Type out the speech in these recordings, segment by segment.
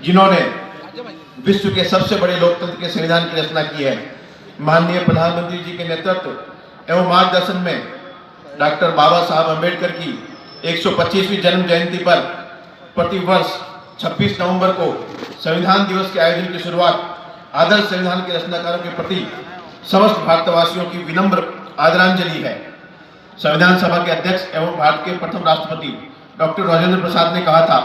जिन्होंने विश्व के सबसे बड़े लोकतंत्र के संविधान की रचना की है। माननीय प्रधानमंत्री जी के नेतृत्व एवं मार्गदर्शन में डॉक्टर बाबा साहब अम्बेडकर की 125वीं जन्म जयंती पर प्रतिवर्ष 26 नवंबर को संविधान दिवस के आयोजन की शुरुआत आदर्श संविधान के रचनाकारों के प्रति समस्त भारतवासियों की विनम्र आदरांजलि है। संविधान सभा के अध्यक्ष एवं भारत के प्रथम राष्ट्रपति डॉक्टर राजेंद्र प्रसाद ने कहा था,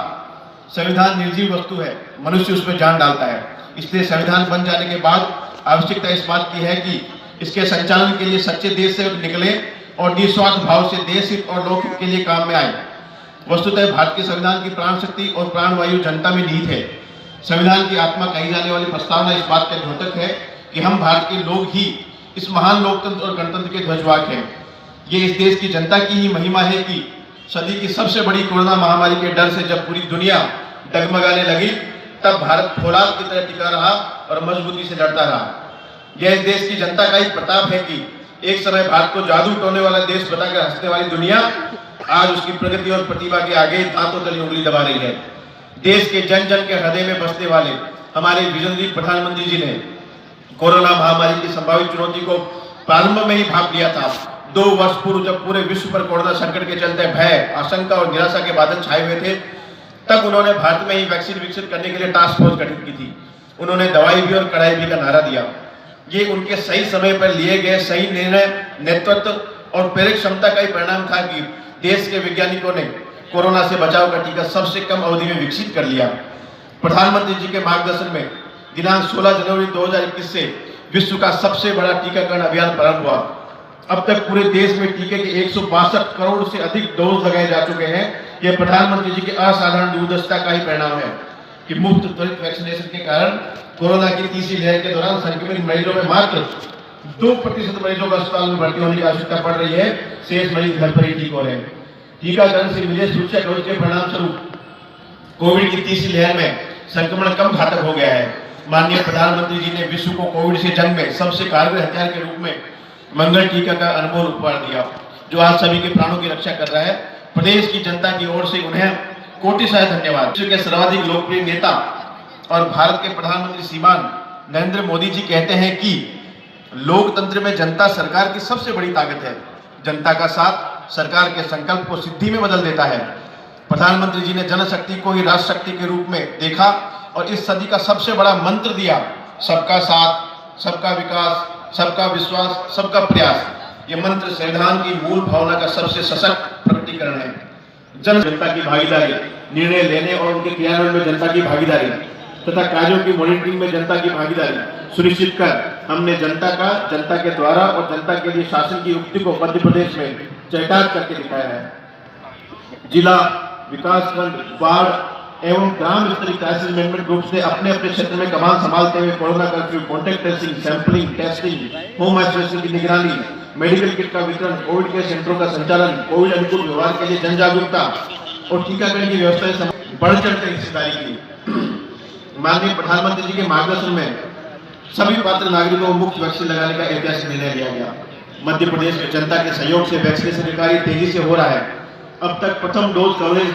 संविधान निर्जीव वस्तु है, मनुष्य उसमें जान डालता है। इसलिए संविधान बन जाने के बाद आवश्यकता इस बात की है कि इसके संचालन के लिए सच्चे देश से निकले और निस्वार्थ भाव से देश हित और लोकहित के लिए काम में आए। वस्तुतः भारत के संविधान की प्राण शक्ति और प्राणवायु जनता में निहित है। संविधान की आत्मा कही जाने वाली प्रस्तावना इस बात का द्योतक है कि हम भारत के लोग ही इस महान लोकतंत्र और गणतंत्र के ध्वजवाहक हैं। ये इस देश की जनता की ही महिमा है कि सदी की सबसे बड़ी कोरोना महामारी के डर से जब पूरी दुनिया डगमगाने लगी, तब भारत फौलाद की तरह टिका रहा और मजबूती से लड़ता रहा। यह इस देश की जनता का ही प्रताप है कि एक समय भारत को जादू टोने वाला देश बताकर हंसने वाली दुनिया आज उसकी प्रगति और प्रतिभा के आगे दांतों तले उंगली दबा रही है। देश के जन जन के हृदय में बसने वाले हमारे विजनरी प्रधानमंत्री जी ने कोरोना महामारी की संभावित चुनौती को प्रारंभ में ही भांप लिया था। 2 वर्ष पूर्व जब पूरे विश्व पर कोरोना संकट के चलते भय, आशंका और निराशा के बादल छाए हुए थे, तब उन्होंने भारत में ही वैक्सीन विकसित करने के लिए टास्क फोर्स गठित की थी। उन्होंने दवाई भी और कड़ाई भी का नारा दिया। ये उनके सही समय पर लिए गए सही निर्णय, नेतृत्व और प्रेरक क्षमता का ही परिणाम था कि देश के वैज्ञानिकों ने कोरोना से बचाव का टीका सबसे कम अवधि में विकसित कर लिया। प्रधानमंत्री जी के मार्गदर्शन में दिनांक 16 जनवरी 2021 से विश्व का सबसे बड़ा टीकाकरण अभियान प्रारंभ हुआ। अब तक पूरे देश में टीके के 162 करोड़ से अधिक डोज लगाए जा चुके हैं। यह प्रधानमंत्री जी की असाधारण दूरदर्शिता का ही परिणाम है कि मुफ्त त्वरित वैक्सीनेशन के कारण कोरोना की तीसरी लहर के दौरान संक्रमित मरीजों में मात्र 2% मरीजों को अस्पताल में भर्ती होने की आवश्यकता पड़ रही है। शेष मरीज घर पर ही ठीक हो रहे हैं। टीकाकरण से मिले सुरक्षा डोज के परिणाम स्वरूप कोविड की तीसरी लहर में संक्रमण कम घातक हो गया है। माननीय प्रधानमंत्री जी ने विश्व को कोविड से जंग में सबसे कारगर हथियार के रूप में मंगल टीका का अनमोल उपहार दिया, जो आज सभी के प्राणों की रक्षा कर रहा है। प्रदेश की जनता की ओर से उन्हें कोटिशः धन्यवाद। विश्व के सर्वाधिक लोकप्रिय नेता और भारत के प्रधानमंत्री श्रीमान नरेंद्र मोदी जी कहते हैं कि लोकतंत्र में जनता सरकार की सबसे बड़ी ताकत है। जनता का साथ सरकार के संकल्प को सिद्धि में बदल देता है। प्रधानमंत्री जी ने जनशक्ति को ही राष्ट्र शक्ति के रूप में देखा और इस सदी का सबसे बड़ा मंत्र दिया, सबका साथ, सबका विकास, सबका विश्वास, सबका प्रयास। ये मंत्र संविधान की मूल भावना का सबसे सशक्त प्रकटीकरण है। जनता की भागीदारी, निर्णय लेने और उनके क्रियान्वयन में जनता की भागीदारी तथा कार्यों की मॉनिटरिंग में जनता की भागीदारी सुनिश्चित कर हमने जनता के द्वारा और जनता के लिए शासन की युक्ति को मध्य प्रदेश में चरितार्थ करके दिखाया है। जिला विकास खंड, वार्ड एवं ग्राम स्तरीय क्राइसिस मैनेजमेंट ग्रुप से अपने अपने क्षेत्र में कमान संभालते हुए corona curfew, contact tracing, sampling, testing, home isolation की निगरानी, मेडिकल किट का वितरण, कोविड केयर सेंटरों का संचालन, कोविड अनुकूल व्यवहार के लिए जन जागरूकता और टीकाकरण की व्यवस्था बढ़ चढ़कर हिस्सेदारी की। माननीय प्रधानमंत्री जी के मार्गदर्शन में सभी पात्र नागरिकों को मुफ्त वैक्सीन लगाने का ऐतिहासिक निर्णय लिया गया। मध्य प्रदेश में जनता के सहयोग से वैक्सीनेशन कार्य तेजी से हो रहा है। अब तक प्रथम डोज कवरेज